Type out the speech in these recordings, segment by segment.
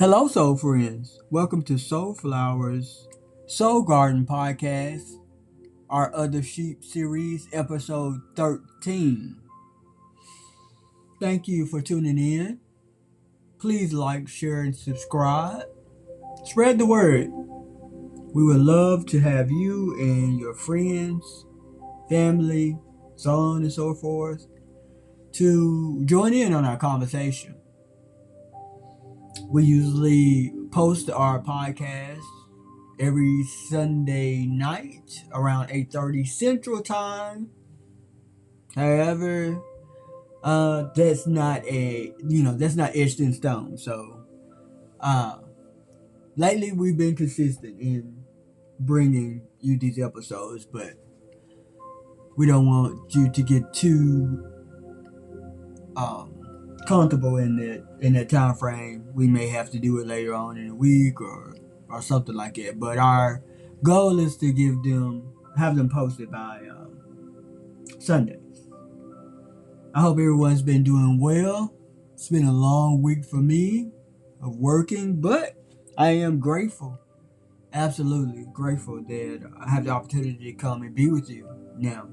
Hello, soul friends. Welcome to Soulflowr's Soul Garden podcast, our Other Sheep series, episode 13. Thank you for tuning in. Please like, share, and subscribe. Spread the word. We would love to have you and your friends, family, so on and so forth, to join in on our conversation. We usually post our podcast every Sunday night around 8:30 Central Time. However, that's not etched in stone. So, uh, lately we've been consistent in bringing you these episodes, but we don't want you to get too comfortable in that time frame. We may have to do it later on in the week or something like that. But our goal is to have them posted by Sunday. I hope everyone's been doing well. It's been a long week for me of working, but I am grateful, absolutely grateful that I have the opportunity to come and be with you. Now,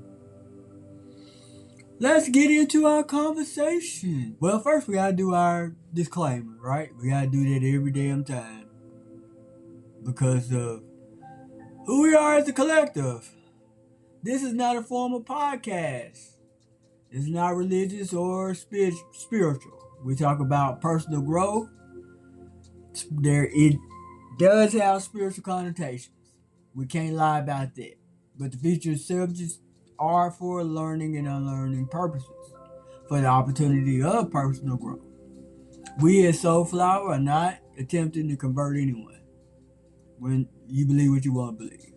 let's get into our conversation. Well, first we gotta do our disclaimer, right? We gotta do that every damn time because of who we are as a collective. This is not a formal podcast. It's not religious or spiritual. We talk about personal growth. It does have spiritual connotations. We can't lie about that. But the featured subjects are for learning and unlearning purposes, for the opportunity of personal growth. We at Soulflowr are not attempting to convert anyone. When you believe what you want to believe,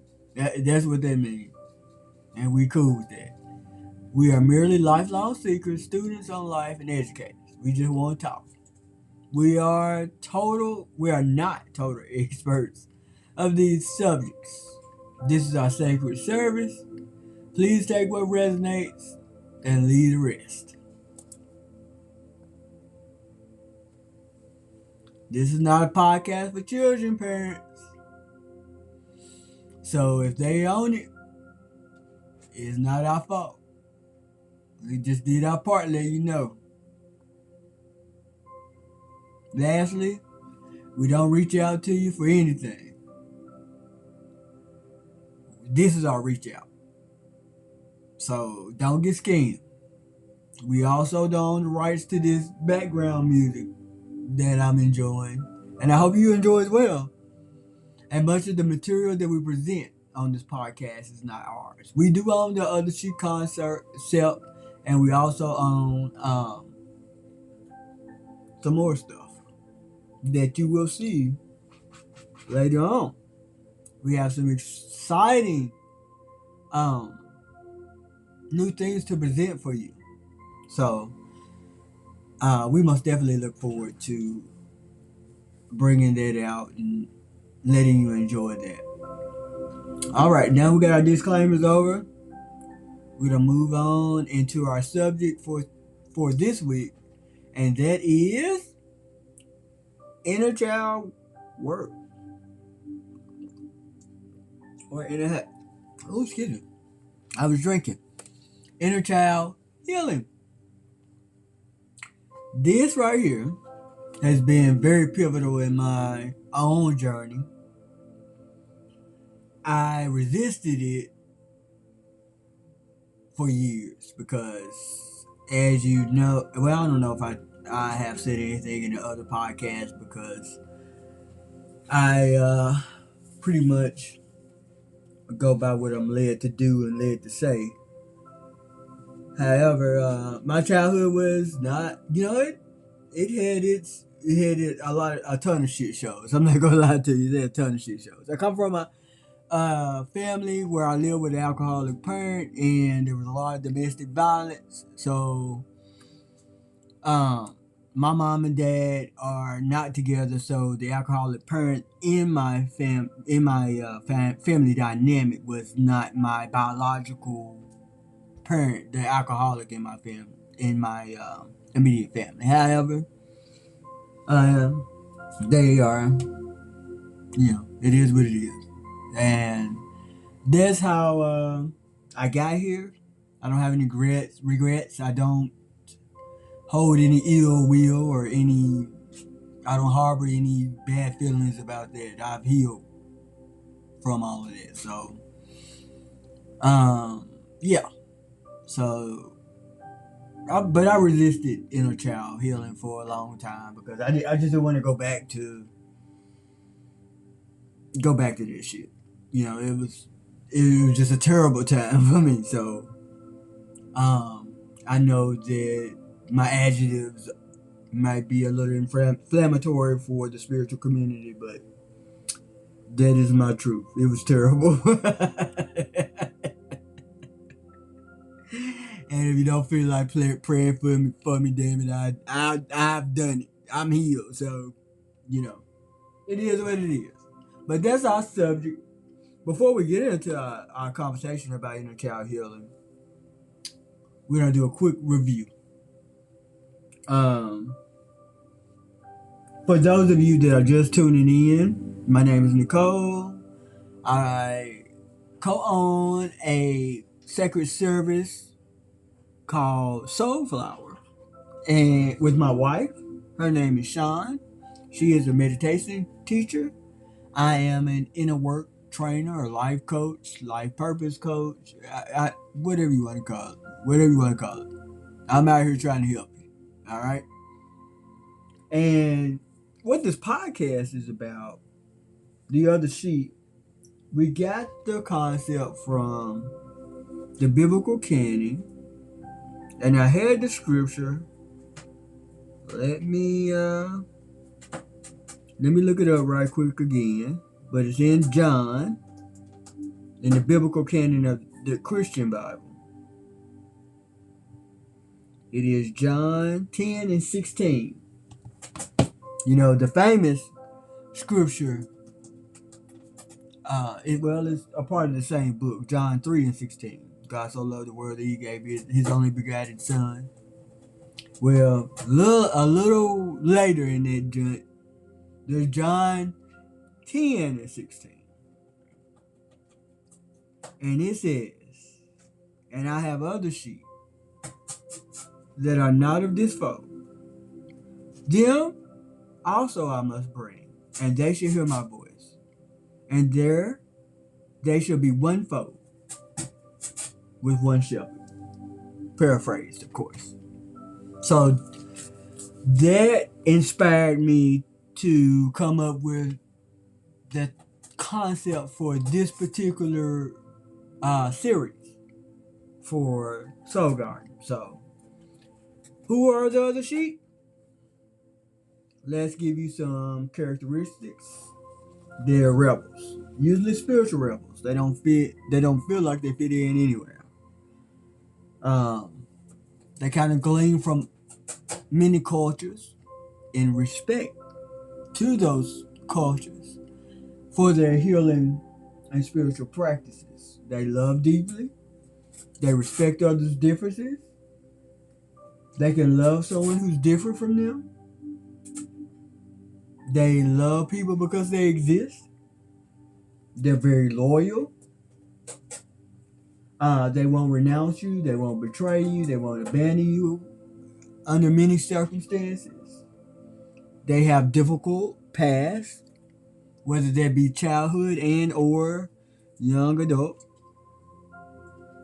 that's what that means, and we cool with that. We are merely lifelong seekers, students on life, and educators. We just want to talk. We are not total experts of these subjects. This is our sacred service. Please take what resonates and leave the rest. This is not a podcast for children, parents. So if they own it, it's not our fault. We just did our part, let you know. Lastly, we don't reach out to you for anything. This is our reach out. So don't get schemed. We also don't own the rights to this background music that I'm enjoying. And I hope you enjoy as well. And much of the material that we present on this podcast is not ours. We do own the Other Sheep concept, and we also own some more stuff that you will see later on. We have some exciting new things to present for you. So we most definitely look forward to bringing that out and letting you enjoy that. All right, now we got our disclaimers over. We're gonna move on into our subject for this week, and that is inner child work or inner. Oh, excuse me. I was drinking. Inner child healing. This right here has been very pivotal in my own journey. I resisted it for years because, as you know, well, I don't know if I have said anything in the other podcasts because I pretty much go by what I'm led to do and led to say. However, my childhood was not, it had a ton of shit shows. I'm not gonna lie to you, there are a ton of shit shows. I come from a family where I lived with an alcoholic parent, and there was a lot of domestic violence. So, my mom and dad are not together. So the alcoholic parent in my family dynamic was not my biological parent, the alcoholic in my family, in my immediate family. However, they are, it is what it is. And that's how I got here. I don't have any regrets. I don't hold any ill will or any, I don't harbor any bad feelings about that. I've healed from all of that. So, yeah. So, but I resisted inner child healing for a long time because I just didn't want to go back to this shit. It was just a terrible time for me. So, I know that my adjectives might be a little inflammatory for the spiritual community, but that is my truth. It was terrible. And if you don't feel like praying for me, damn it, I've done it. I'm healed. So, it is what it is. But that's our subject. Before we get into our conversation about inner child healing, we're gonna do a quick review. For those of you that are just tuning in, my name is Nicole. I co-own a sacred service called Soulflowr, and with my wife. Her name is Sean. She is a meditation teacher. I am an inner work trainer, or life coach, life purpose coach, whatever you want to call it. Whatever you want to call it. I'm out here trying to help you. All right. And what this podcast is about, the other sheet, we got the concept from the biblical canon, and I had the scripture. Let me look it up right quick again. But it's in John, in the biblical canon of the Christian Bible. It is John 10 and 16. The famous scripture, it's a part of the same book, John 3 and 16. God so loved the world that he gave his only begotten son. Well, a little later in that joint, there's John 10 and 16. And it says, and I have other sheep that are not of this fold. Them also I must bring, and they shall hear my voice. And there they shall be one fold with one shepherd. Paraphrased, of course. So that inspired me to come up with the concept for this particular series for Soul Garden. So, who are the other sheep? Let's give you some characteristics. They're rebels, usually spiritual rebels. They don't feel like they fit in anywhere. They kind of glean from many cultures in respect to those cultures for their healing and spiritual practices. They love deeply. They respect others' differences. They can love someone who's different from them. They love people because they exist. They're very loyal. They won't renounce you. They won't betray you. They won't abandon you under many circumstances. They have difficult past, whether that be childhood and or young adult.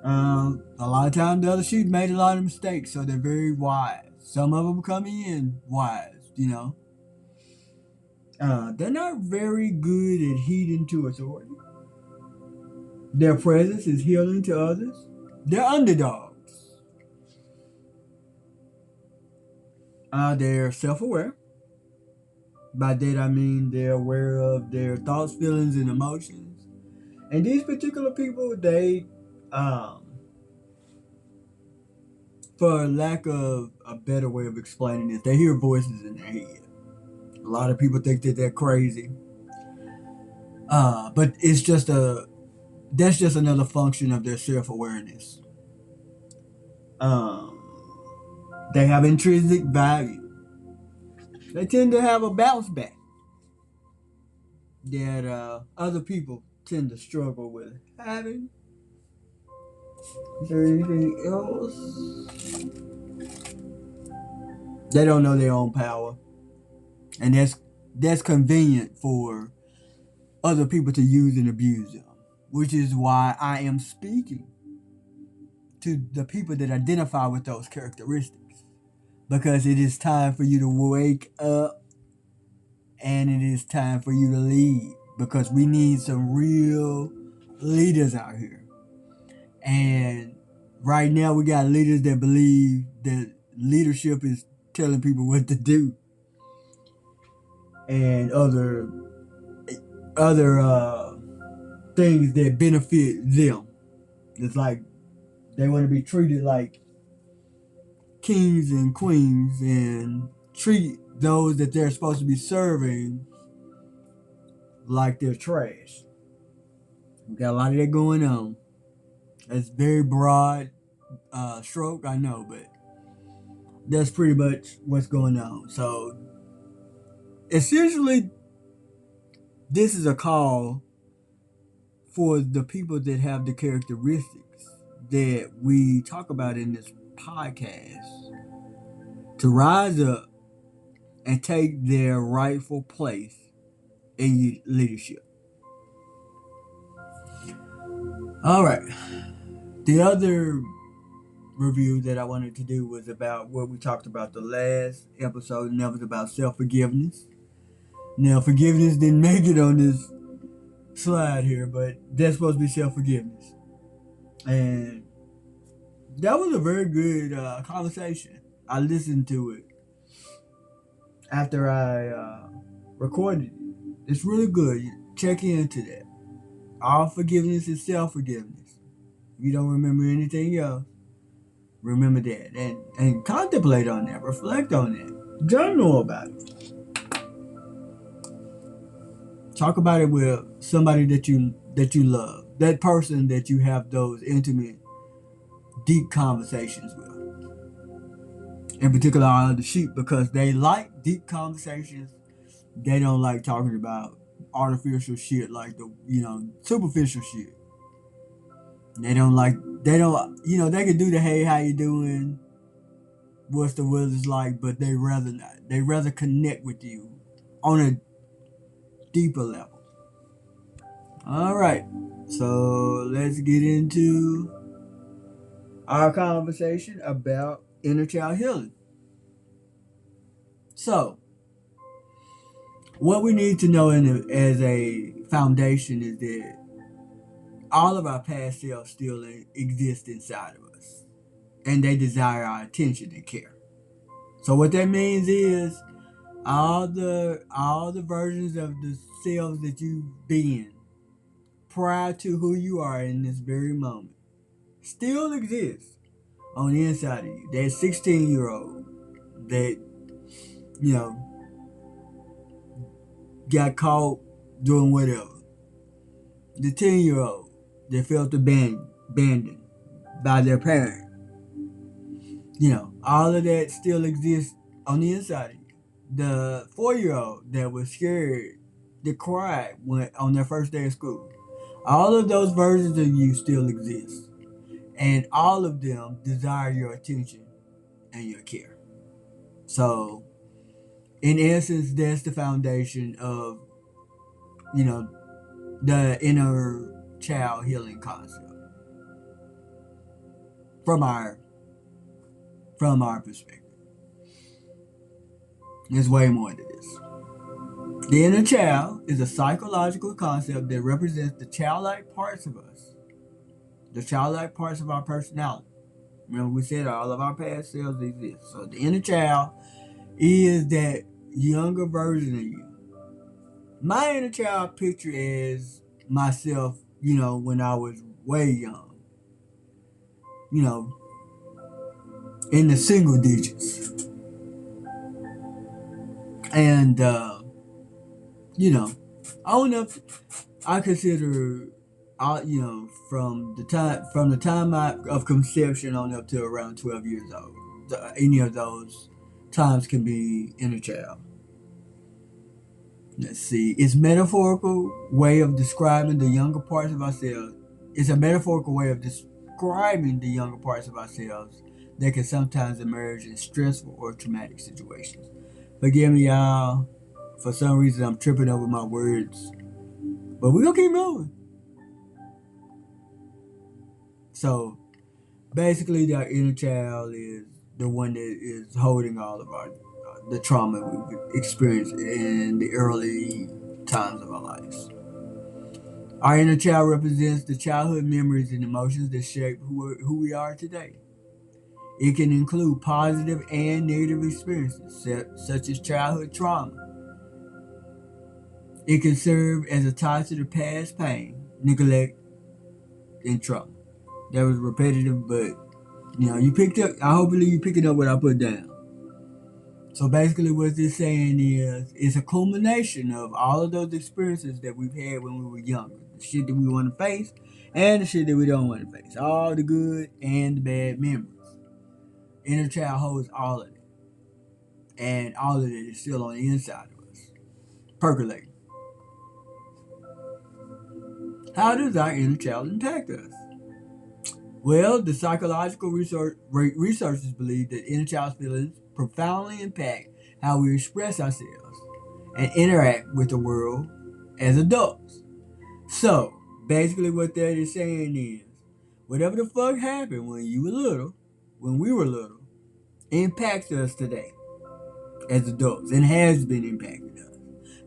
A lot of times the other sheep made a lot of mistakes, so they're very wise. Some of them come in wise. They're not very good at heeding to authority. Their presence is healing to others. They're underdogs. They're self-aware. By that I mean they're aware of their thoughts, feelings, and emotions. And these particular people, they, for lack of a better way of explaining this, they hear voices in their head. A lot of people think that they're crazy. But that's just another function of their self-awareness. They have intrinsic value. They tend to have a bounce back. that other people tend to struggle with having. Is there anything else? They don't know their own power, and that's convenient for other people to use and abuse them, which is why I am speaking to the people that identify with those characteristics, because it is time for you to wake up and it is time for you to lead, because we need some real leaders out here. And right now we got leaders that believe that leadership is telling people what to do, and other things that benefit them. It's like they want to be treated like kings and queens and treat those that they're supposed to be serving like they're trash. We got a lot of that going on. It's very broad stroke, I know, but that's pretty much what's going on. So essentially, this is a call for the people that have the characteristics that we talk about in this podcast to rise up and take their rightful place in leadership. All right. The other review that I wanted to do was about what we talked about the last episode, and that was about self-forgiveness. Now, forgiveness didn't make it on this slide here, but that's supposed to be self-forgiveness. And that was a very good conversation. I listened to it after I recorded it. It's really good. Check into that. All forgiveness is self-forgiveness. If you don't remember anything else, remember that and contemplate on that. Reflect on that. Journal about it. Talk about it with somebody that you love. That person that you have those intimate, deep conversations with. In particular, all the sheep, because they like deep conversations. They don't like talking about artificial shit like the superficial shit. They don't, they can do the hey, how you doing, what's the weather's like, but they rather not. They rather connect with you on a deeper level. All right, so let's get into our conversation about inner child healing. So, what we need to know as a foundation is that all of our past selves still exist inside of us, and they desire our attention and care. So what that means is all the versions of the selves that you've been prior to who you are in this very moment still exist on the inside of you. That 16-year-old that you know got caught doing whatever. The 10-year-old that felt abandoned by their parent. All of that still exists on the inside of you. The 4-year-old that was scared, that cried on their first day of school. All of those versions of you still exist. And all of them desire your attention and your care. So, in essence, that's the foundation of, the inner child healing concept. From our perspective. There's way more to this. The inner child is a psychological concept that represents the childlike parts of us, the childlike parts of our personality. Remember, we said all of our past selves exist. So the inner child is that younger version of you. My inner child picture is myself, when I was way young. In the single digits. And, I don't know if I consider, from the time of conception on up to around 12 years old, any of those times can be inner child. Let's see. It's metaphorical way of describing the younger parts of ourselves. It's a metaphorical way of describing the younger parts of ourselves that can sometimes emerge in stressful or traumatic situations. Forgive me, y'all. For some reason, I'm tripping over my words, but we're gonna keep moving. So basically, our inner child is the one that is holding all of our the trauma we've experienced in the early times of our lives. Our inner child represents the childhood memories and emotions that shape who we are today. It can include positive and negative experiences, such as childhood trauma. It can serve as a tie to the past pain, neglect, and trauma. That was repetitive, but you picked up. I hopefully you picking up what I put down. So basically, what this saying is, it's a culmination of all of those experiences that we've had when we were younger, the shit that we want to face, and the shit that we don't want to face, all the good and the bad memories. Inner child holds all of it, and all of it is still on the inside of us, percolating. How does our inner child impact us? Well, the psychological researchers believe that inner child feelings profoundly impact how we express ourselves and interact with the world as adults. So, basically, what that is saying is, whatever the fuck happened when you were little, when we were little, impacts us today as adults and has been impacting us.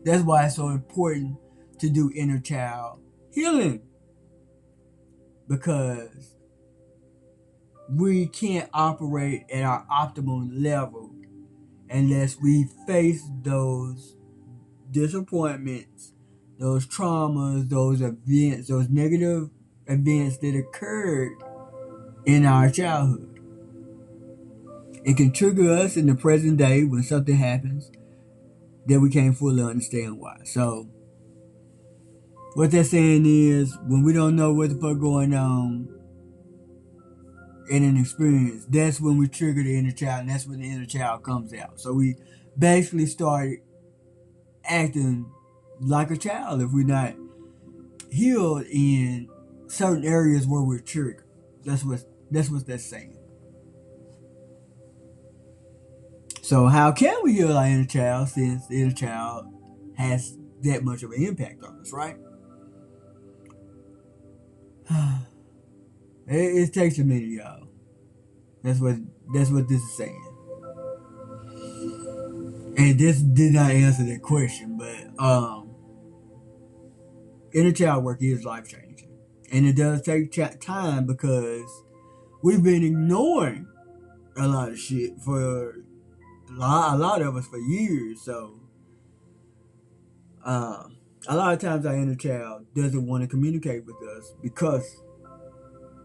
That's why it's so important to do inner child healing, because we can't operate at our optimal level unless we face those disappointments, those traumas, those events, those negative events that occurred in our childhood. It can trigger us in the present day when something happens that we can't fully understand why. So, what they're saying is, when we don't know what the fuck going on in an experience, that's when we trigger the inner child, and that's when the inner child comes out. So we basically start acting like a child if we're not healed in certain areas where we're triggered. That's what that's saying. So how can we heal our inner child since the inner child has that much of an impact on us, right? it takes a minute, y'all. That's what that's what this is saying. And this did not answer that question, but inner child work is life changing, and it does take time because we've been ignoring a lot of shit for a lot of us for years. So a lot of times our inner child doesn't want to communicate with us because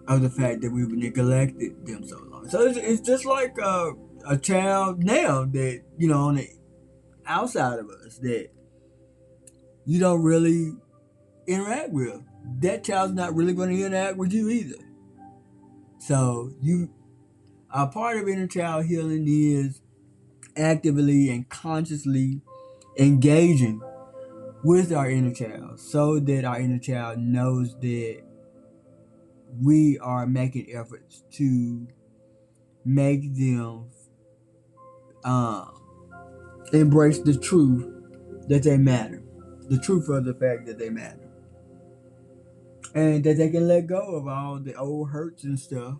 of the fact that we've neglected them so long. So it's just like a child now that on the outside of us that you don't really interact with. That child's not really going to interact with you either. So a part of inner child healing is actively and consciously engaging with our inner child so that our inner child knows that we are making efforts to make them embrace the truth that they matter, the truth of the fact that they matter, and that they can let go of all the old hurts and stuff,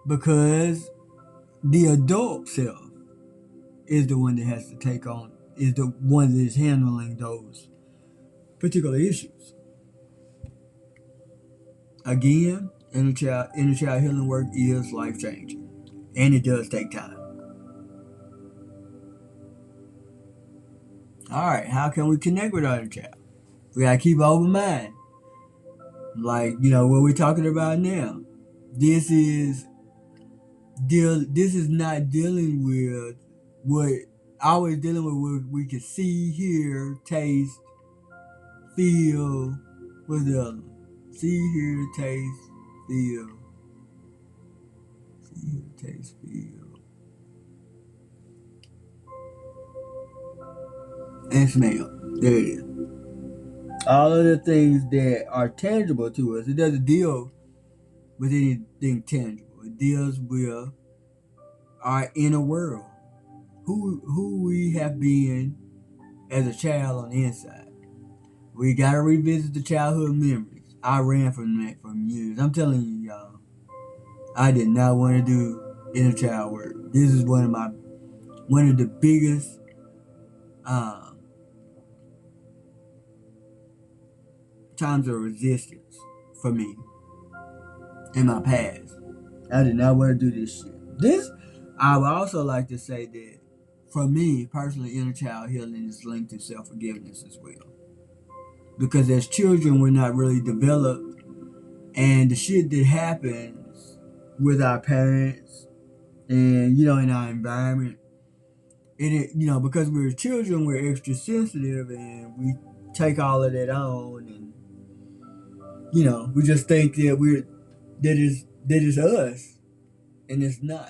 because the adult self is the one that has to take on, is the one that is handling those particular issues. Again, inner child healing work is life changing, and it does take time. All right, how can we connect with our inner child? We gotta keep an open mind, like what we're talking about now. This is This is not dealing with what always dealing with what we can see, hear, taste, feel. What's the other one? See, hear, taste, feel. See, hear, taste, feel. And smell. There it is. All of the things that are tangible to us. It doesn't deal with anything tangible. It deals with our inner world. Who we have been as a child on the inside. We gotta revisit the childhood memories. I ran from that for years. I'm telling you, y'all, I did not want to do inner child work. This is one of the biggest um, times of resistance for me in my past. I did not want to do this shit. I would also like to say that for me personally, inner child healing is linked to self forgiveness as well. Because as children, we're not really developed, and the shit that happens with our parents and in our environment, because we're children, we're extra sensitive, and we take all of that on, and we just think that is us, and it's not.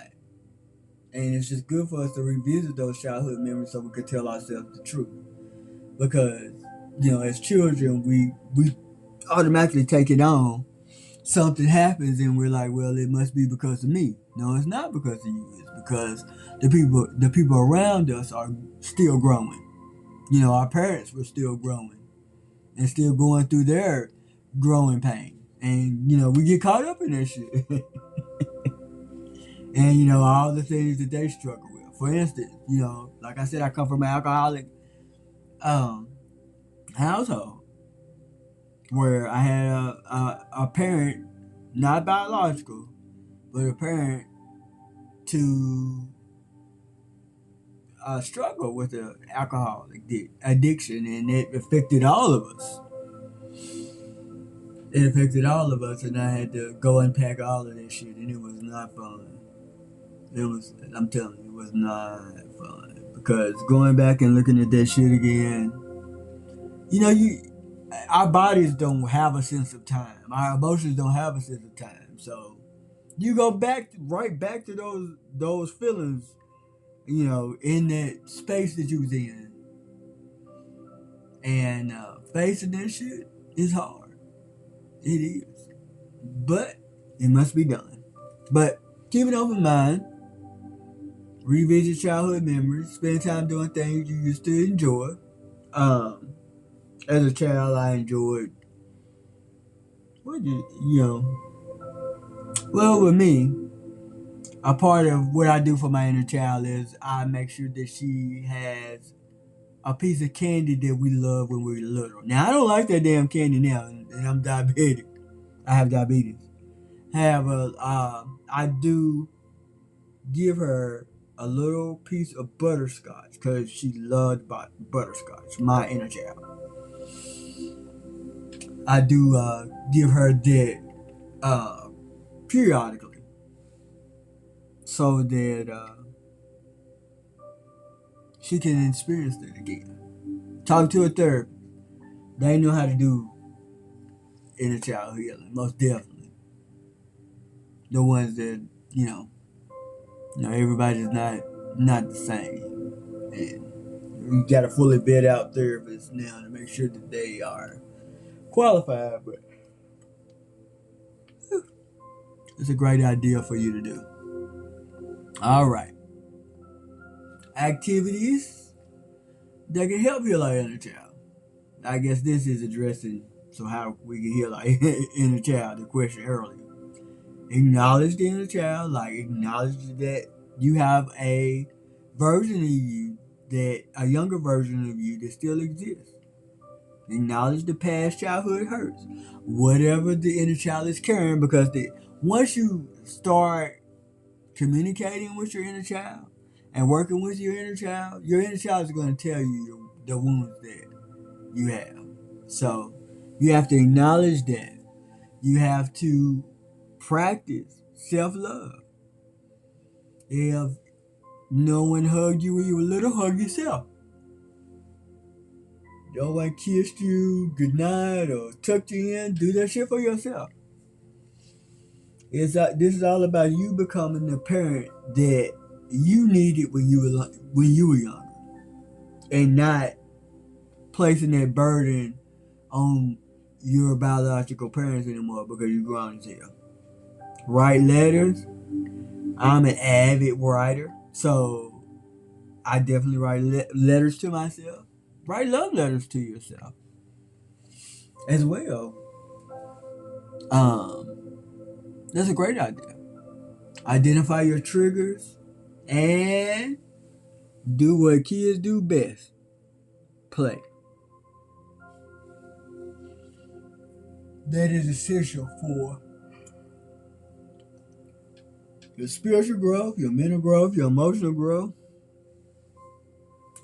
And it's just good for us to revisit those childhood memories so we could tell ourselves the truth. Because as children, we automatically take it on. Something happens and we're like, well, it must be because of me. No, it's not because of you. It's because the people around us are still growing. Our parents were still growing and still going through their growing pain. And we get caught up in that shit. And all the things that they struggle with. For instance, like I said, I come from an alcoholic um, household where I had a parent, not biological, but a parent to struggle with the alcohol addiction, and it affected all of us. It affected all of us, and I had to go unpack all of that shit, and it was not fun. I'm telling you, it was not fun. Because going back and looking at that shit again, you our bodies don't have a sense of time. Our emotions don't have a sense of time. So you go right back to those feelings, in that space that you was in. And facing that shit is hard. It is. But it must be done. But keep an open mind. Revisit childhood memories. Spend time doing things you used to enjoy. Um, as a child, I enjoyed what well, with me, a part of what I do for my inner child is I make sure that she has a piece of candy that we love when we were little. Now, I don't like that damn candy now, and I'm diabetic. I have diabetes. I do give her a little piece of butterscotch because she loved butterscotch. My inner child. I do give her that periodically, so that she can experience it again. Talk to a therapist. They know how to do inner child healing, most definitely. The ones that everybody's not the same, and you got to fully vet out therapists now to make sure that they are qualified. But it's a great idea for you to do. All right, activities that can help heal our inner child. I guess this is addressing so how we can heal our inner child. The question earlier. Acknowledge the inner child, like acknowledge that you have a version of you, that a younger version of you that still exists. Acknowledge the past childhood hurts, whatever the inner child is carrying, because once you start communicating with your inner child and working with your inner child is going to tell you the wounds that you have. So you have to acknowledge that. You have to practice self-love. If no one hugged you when you were little, hug yourself. No one kissed you goodnight or tucked you in, do that shit for yourself. This is all about you becoming the parent that you needed when you were young, and not placing that burden on your biological parents anymore because you're grown as hell. Write letters. I'm an avid writer, so I definitely write letters to myself. Write love letters to yourself as well. Um, that's a great idea. Identify your triggers and do what kids do best: play. That is essential for your spiritual growth, your mental growth, your emotional growth,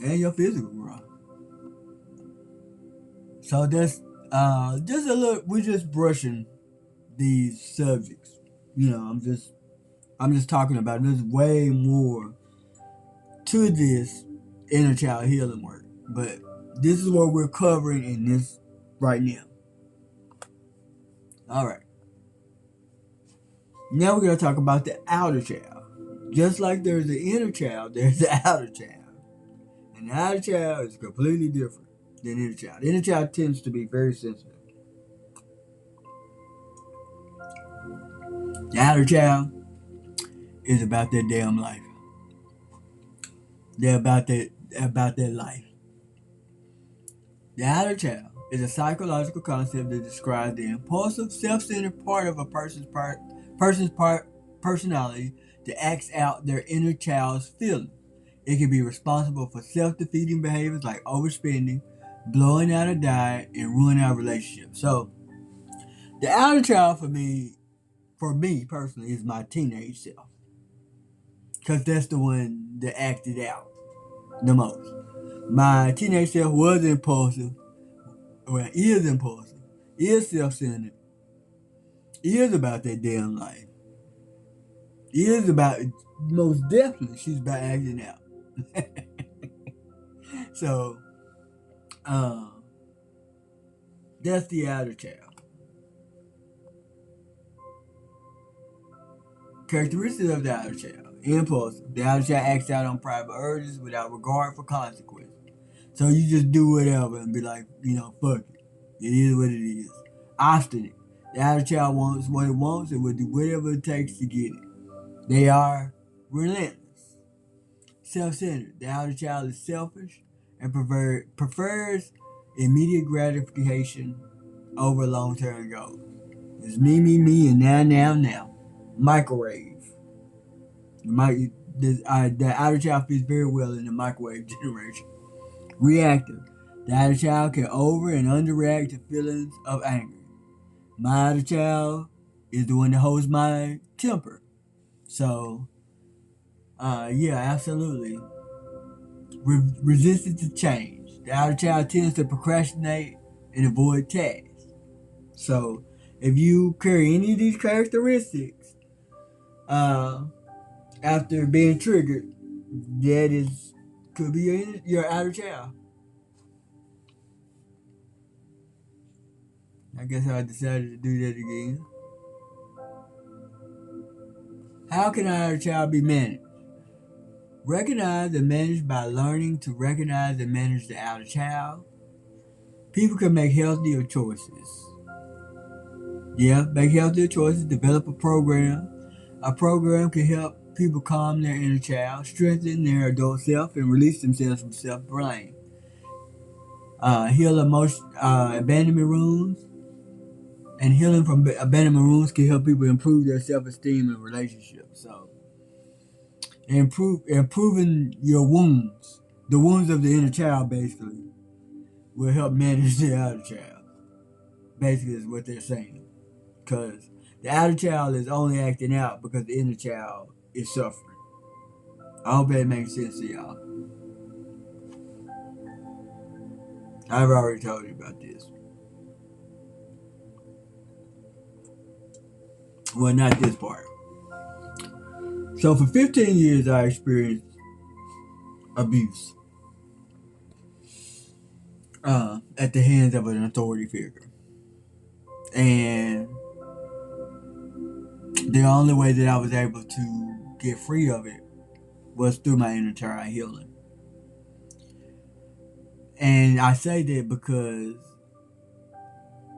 and your physical growth. So that's just a little. We're just brushing these subjects. I'm just talking about. There's way more to this inner child healing work, but this is what we're covering in this right now. All right. Now we're gonna talk about the outer child. Just like there's the inner child, there's the outer child. And the outer child is completely different than inner child. The inner child tends to be very sensitive. The outer child is about their damn life. They're about their life. The outer child is a psychological concept that describes the impulsive, self-centered part of a personality that acts out their inner child's feelings. It can be responsible for self-defeating behaviors like overspending, blowing out a diet, and ruining our relationship. So, the outer child for me personally, is my teenage self, because that's the one that acted out the most. My teenage self was impulsive, well, is impulsive, is self-centered, is about that damn life, is about, most definitely, she's about acting out. So, um, that's the outer child. Characteristics of the outer child: impulsive. The outer child acts out on private urges without regard for consequences. So you just do whatever and be like, fuck it. It is what it is. Obstinate. The outer child wants what it wants and will do whatever it takes to get it. They are relentless. Self-centered. The outer child is selfish and prefers immediate gratification over long-term goals. It's me, and now. Microwave. The outer child fits very well in the microwave generation. Reactive. The outer child can over and underreact to feelings of anger. My outer child is the one that holds my temper. So, yeah, absolutely. Resistant to change. The outer child tends to procrastinate and avoid tasks. So, if you carry any of these characteristics, uh, after being triggered, that is could be your outer child. I guess I decided to do that again. How can our outer child be managed? Recognize and manage by learning to recognize and manage the outer child. People can make healthier choices. Yeah, make healthier choices. Develop a program. A program can help people calm their inner child, strengthen their adult self, and release themselves from self-blame. Heal abandonment wounds. And healing from abandonment wounds can help people improve their self-esteem and relationships. So, improving your wounds, the wounds of the inner child, basically, will help manage the outer child. Basically, is what they're saying. Because the outer child is only acting out because the inner child is suffering. I hope that makes sense to y'all. I've already told you about this. Well, not this part. So for 15 years, I experienced abuse at the hands of an authority figure. And the only way that I was able to get free of it was through my inner child healing. And And I say that because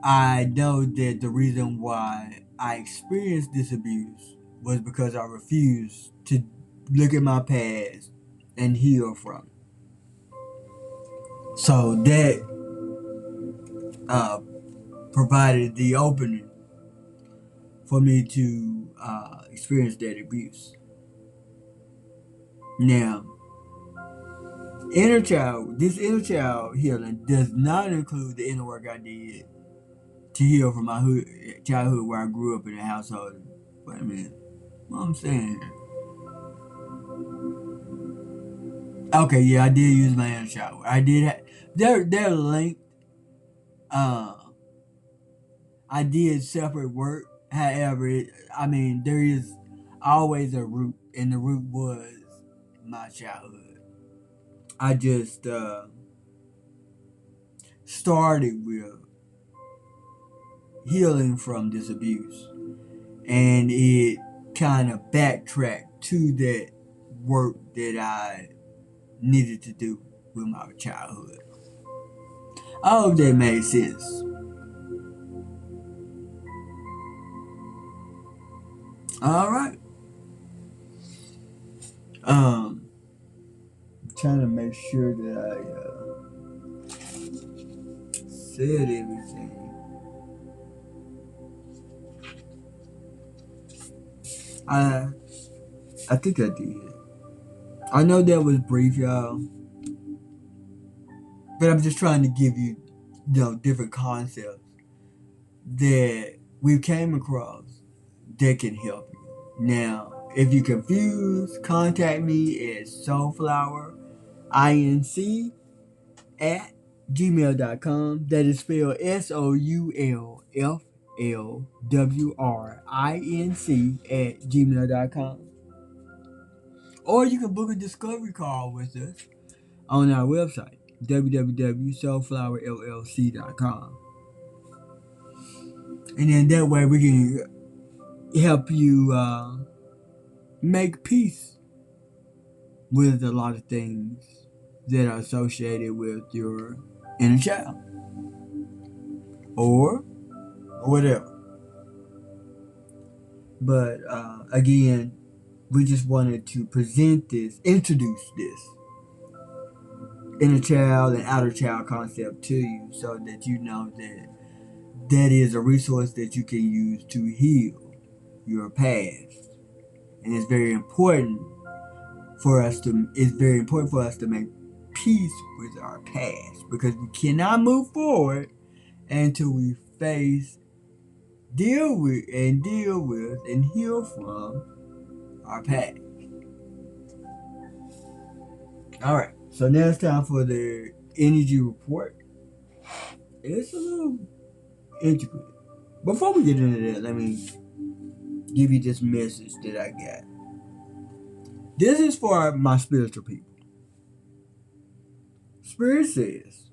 I know that the reason why I experienced this abuse was because I refused to look at my past and heal from it. So that uh, provided the opening for me to experience that abuse. Now, this inner child healing does not include the inner work I did to heal from my childhood where I grew up in a household. Wait a minute, what I'm saying? Okay, yeah, I did use my inner child. I did. They're linked. Uh, I did separate work. However, there is always a root, and the root was my childhood. I just started with healing from this abuse, and it kind of backtracked to that work that I needed to do with my childhood. I hope that made sense. All right. Um, trying to make sure that I said everything. I I think I did. I know that was brief, y'all, but I'm just trying to give you, different concepts that we came across that can help you. Now, if you're confused, contact me at soulflowrinc at gmail.com. That is spelled SOULFLWRINC at gmail.com. Or you can book a discovery call with us on our website, www.soulflowerllc.com. And then that way we can help you make peace with a lot of things that are associated with your inner child or whatever. But again, we just wanted to introduce this inner child and outer child concept to you so that you know that that is a resource that you can use to heal your past. And it's very important for us to make peace with our past because we cannot move forward until we deal with and heal from our past. All right, so now it's time for the energy report. It's a little intricate. Before we get into that, let me give you this message that I got. This is for my spiritual people. Spirit says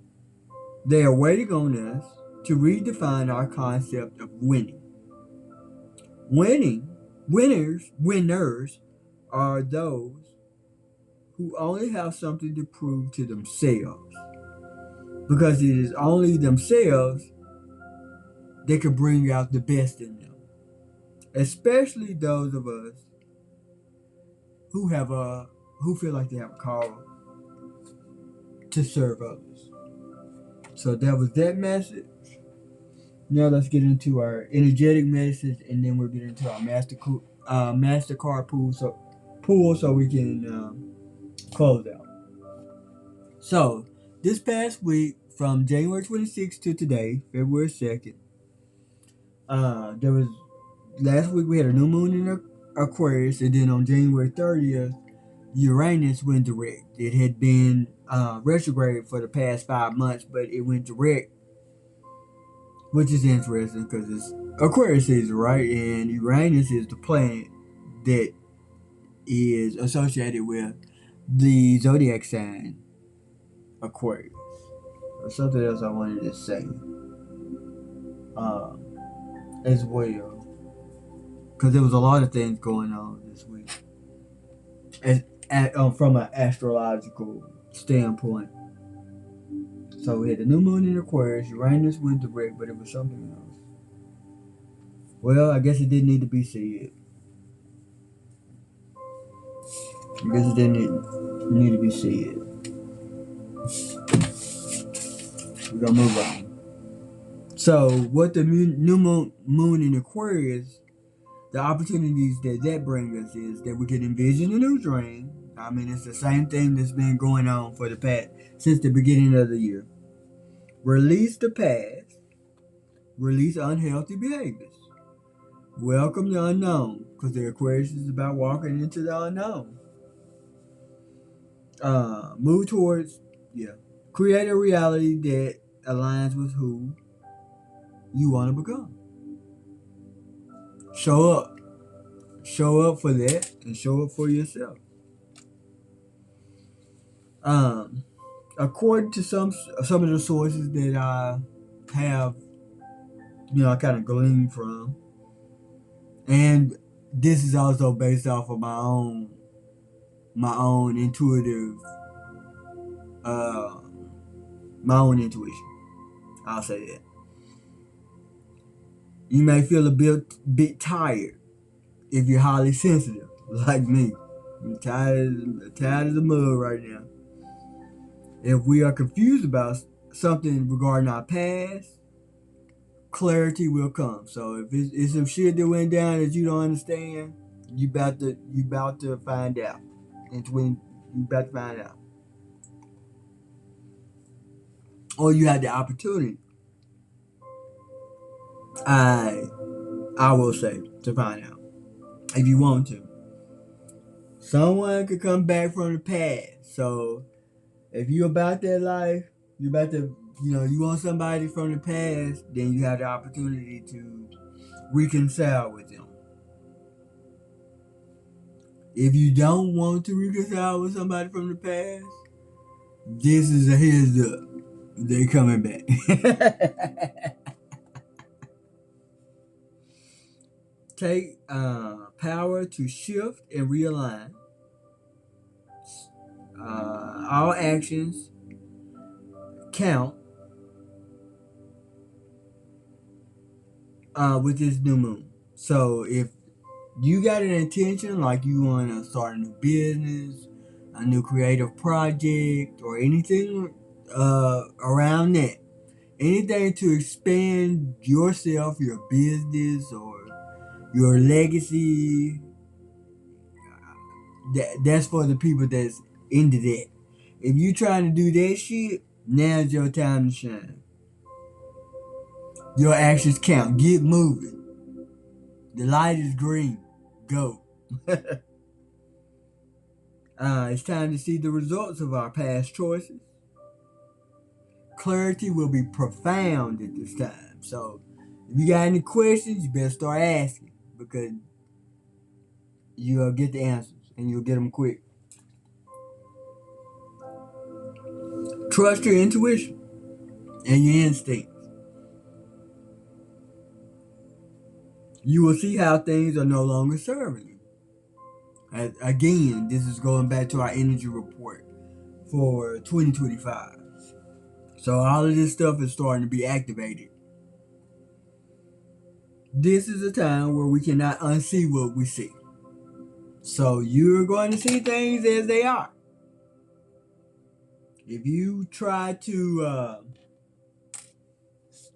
they are waiting on us to redefine our concept of winning. Winners are those who only have something to prove to themselves because it is only themselves that can bring out the best in them, especially those of us who feel like they have a call to serve others. So that was that message. Now let's get into our energetic message, and then we'll get into our Mastercard pool so we can close out. So this past week, from January 26th to today, February 2nd, there was last week we had a new moon in Aquarius, and then on January 30th, Uranus went direct. It had been retrograde for the past 5 months, but it went direct, which is interesting because it's Aquarius season, right? And Uranus is the planet that is associated with the zodiac sign Aquarius. Or something else I wanted to say uh, as well, because there was a lot of things going on this week from an astrological standpoint. So we had the new moon in Aquarius. Uranus went direct, but it was something else. Well, I guess it didn't need to be said. I guess it didn't need to be said. We're gonna move on. So, what the new moon in Aquarius, the opportunities that brings us is that we can envision a new dream. I mean, it's the same thing that's been going on for the past since the beginning of the year. Release the past. Release unhealthy behaviors. Welcome the unknown, because the Aquarius is about walking into the unknown. Move towards, create a reality that aligns with who you want to become. Show up. Show up for that and show up for yourself. According to some of the sources that I have, I kind of gleaned from, and this is also based off of my own intuitive, my own intuition. I'll say that. You may feel a bit tired if you're highly sensitive, like me. I'm tired as a mug right now. If we are confused about something regarding our past, clarity will come. So if it's some shit that went down that you don't understand, you about to find out. And when you about to find out, or you have the opportunity, I will say, to find out if you want to. Someone could come back from the past. So if you about that life, you about to, you want somebody from the past, then you have the opportunity to reconcile with them. If you don't want to reconcile with somebody from the past, this is a heads up. They coming back. Take power to shift and realign. All actions count with this new moon. So if you got an intention, like you want to start a new business, a new creative project, or anything around that, anything to expand yourself, your business, or your legacy, that's for the people that's into that. If you trying to do that shit, now's your time to shine. Your actions count. Get moving. The light is green. Go. It's time to see the results of our past choices. Clarity will be profound at this time. So, if you got any questions, you better start asking, because you'll get the answers and you'll get them quick. Trust your intuition and your instincts. You will see how things are no longer serving you. Again, this is going back to our energy report for 2025. So all of this stuff is starting to be activated. This is a time where we cannot unsee what we see. So you're going to see things as they are. If you try to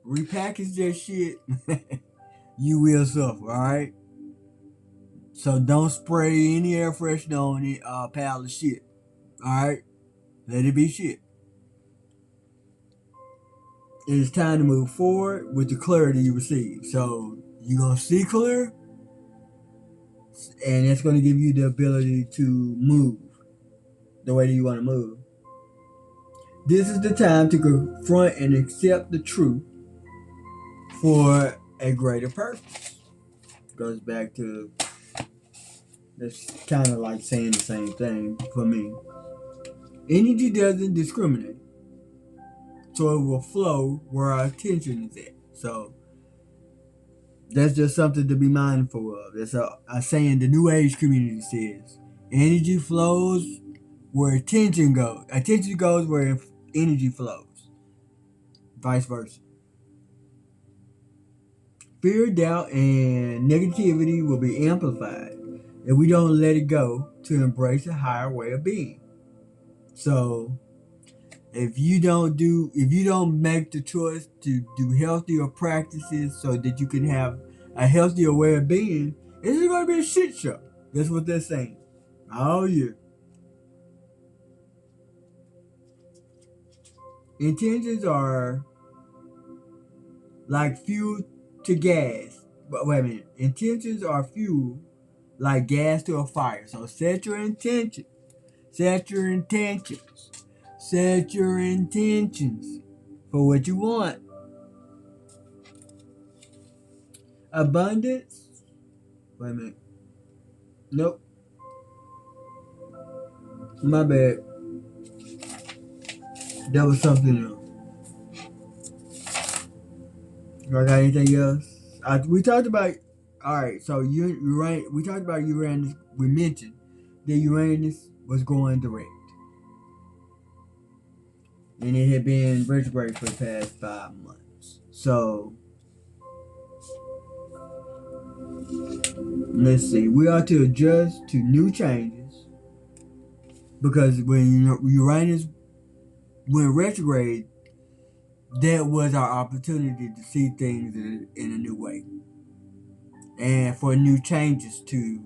repackage that shit, you will suffer, alright? So don't spray any air freshener on it, pile of shit. Alright? Let it be shit. It is time to move forward with the clarity you receive. So you're going to see clear, and that's going to give you the ability to move the way that you want to move. This is the time to confront and accept the truth for a greater purpose. Goes back to, that's kind of like saying the same thing for me. Energy doesn't discriminate, so it will flow where our attention is at. So that's just something to be mindful of. That's a saying the New Age community says. Energy flows where attention goes. Attention goes where energy flows. vice versa. Fear, doubt, and negativity will be amplified if we don't let it go to embrace a higher way of being. So if you don't make the choice to do healthier practices so that you can have a healthier way of being, it's going to be a shit show. That's what they're saying. Oh yeah. Intentions are like fuel to gas. But wait a minute. Intentions are fuel like gas to a fire. So set your intention. Set your intentions. Set your intentions for what you want. Abundance. Wait a minute. Nope. My bad. That was something else. I got anything else? We talked about. All right. So Uranus. We talked about Uranus. We mentioned that Uranus was going direct, and it had been retrograde for the past 5 months. So let's see. We are to adjust to new changes because when Uranus went retrograde, that was our opportunity to see things in a new way and for new changes to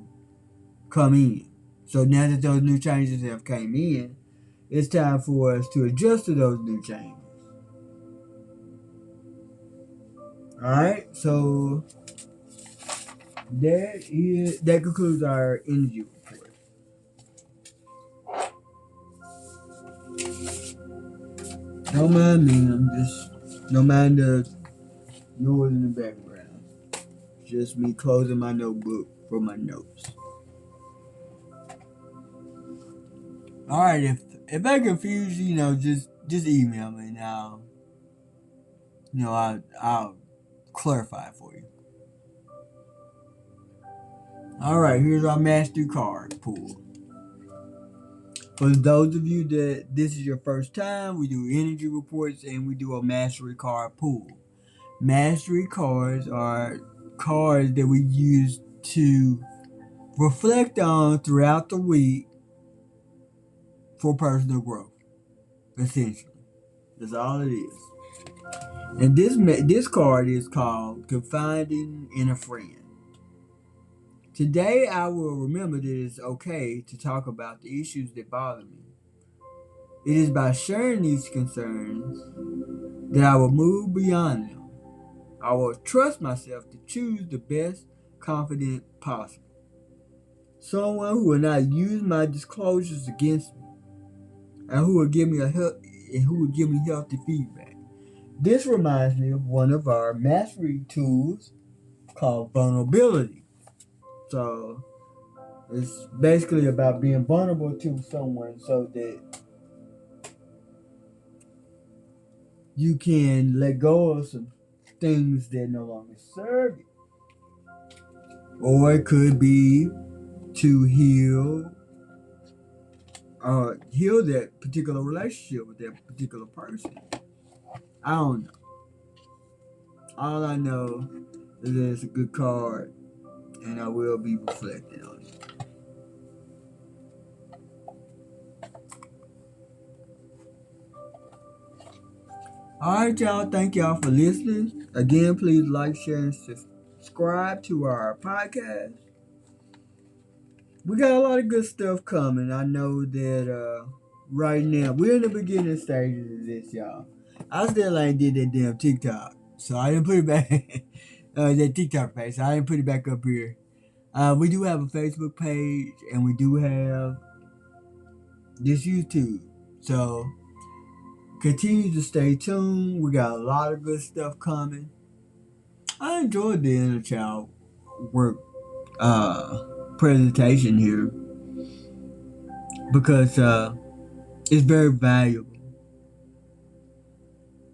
come in. So now that those new changes have came in, it's time for us to adjust to those new changes. All right, so that concludes our energy report. Don't mind me. Don't mind the noise in the background. Just me closing my notebook for my notes. All right, if I confuse you, just email me and I'll clarify it for you. All right, here's our master card pool. For those of you that this is your first time, we do energy reports and we do a mastery card pool. Mastery cards are cards that we use to reflect on throughout the week for personal growth. Essentially, that's all it is. And this card is called Confiding in a Friend. Today, I will remember that it's okay to talk about the issues that bother me. It is by sharing these concerns that I will move beyond them. I will trust myself to choose the best confidant possible. Someone who will not use my disclosures against me and who will give me healthy feedback. This reminds me of one of our mastery tools called vulnerability. So it's basically about being vulnerable to someone so that you can let go of some things that no longer serve you. Or it could be to heal that particular relationship with that particular person. I don't know. All I know is that it's a good card and I will be reflecting on it. Alright, y'all. Thank y'all for listening. Again, please like, share, and subscribe to our podcast. We got a lot of good stuff coming. I know that right now we're in the beginning stages of this, y'all. I still ain't did that damn TikTok, so I didn't put it back. That TikTok page, so I didn't put it back up here. We do have a Facebook page, and we do have this YouTube. So continue to stay tuned. We got a lot of good stuff coming. I enjoyed the inner child work presentation here because it's very valuable.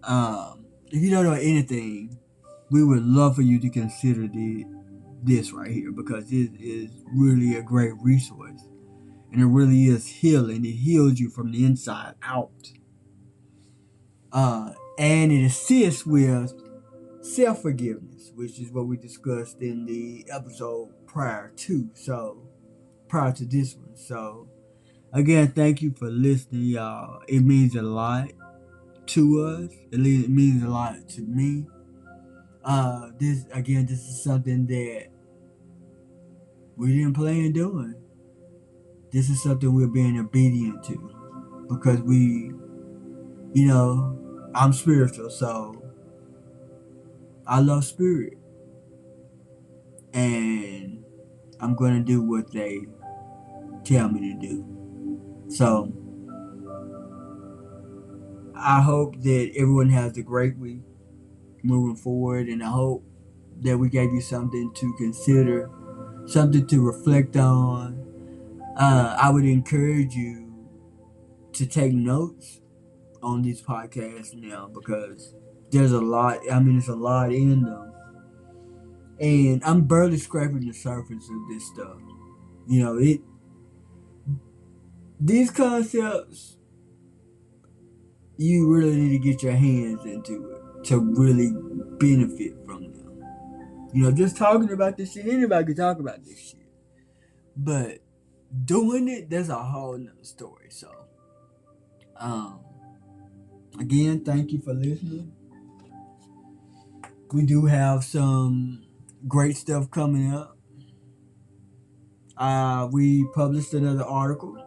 If you don't know anything, we would love for you to consider this right here because it is really a great resource and it really is healing. It heals you from the inside out. and it assists with self-forgiveness, which is what we discussed in the episode prior to this one. So again, thank you for listening, y'all. It means a lot to us. It means a lot to me. This is something that we didn't plan doing. This is something we're being obedient to because I'm spiritual, so I love spirit, and I'm gonna do what they tell me to do. So I hope that everyone has a great week moving forward, and I hope that we gave you something to consider, something to reflect on. I would encourage you to take notes on these podcasts now because there's a lot. I mean, there's a lot in them, and I'm barely scraping the surface of this stuff. These concepts, you really need to get your hands into it to really benefit from them. Just talking about this shit, anybody can talk about this shit. But doing it, that's a whole nother story. So, um, again, thank you for listening. We do have some great stuff coming up. We published another article.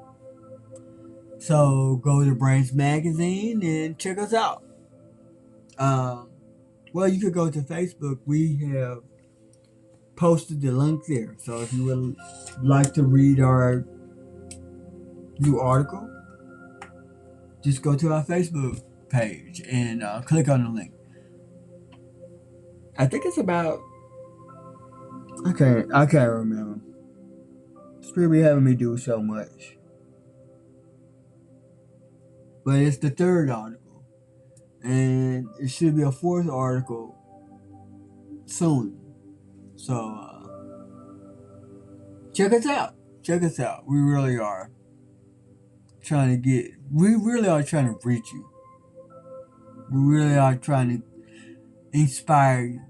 So go to Brains Magazine and check us out. Well, you could go to Facebook. We have posted the link there. So if you would like to read our new article, just go to our Facebook page and click on the link. I think it's about I can't remember. Spirit be having me do so much. But it's the third article. And it should be a fourth article soon. So check us out. Check us out. We really are trying to reach you. We really are trying to inspire you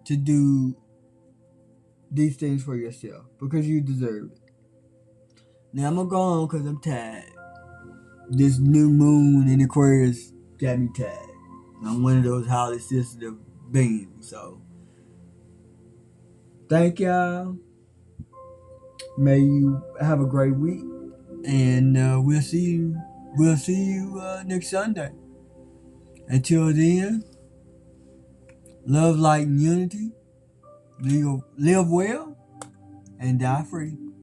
to do these things for yourself because you deserve it. Now I'm gonna go on because I'm tired. This new moon in Aquarius got me tired. I'm one of those highly sensitive beings. So thank y'all. May you have a great week, and we'll see you. We'll see you next Sunday. Until then, love, light, and unity. Live well and die free.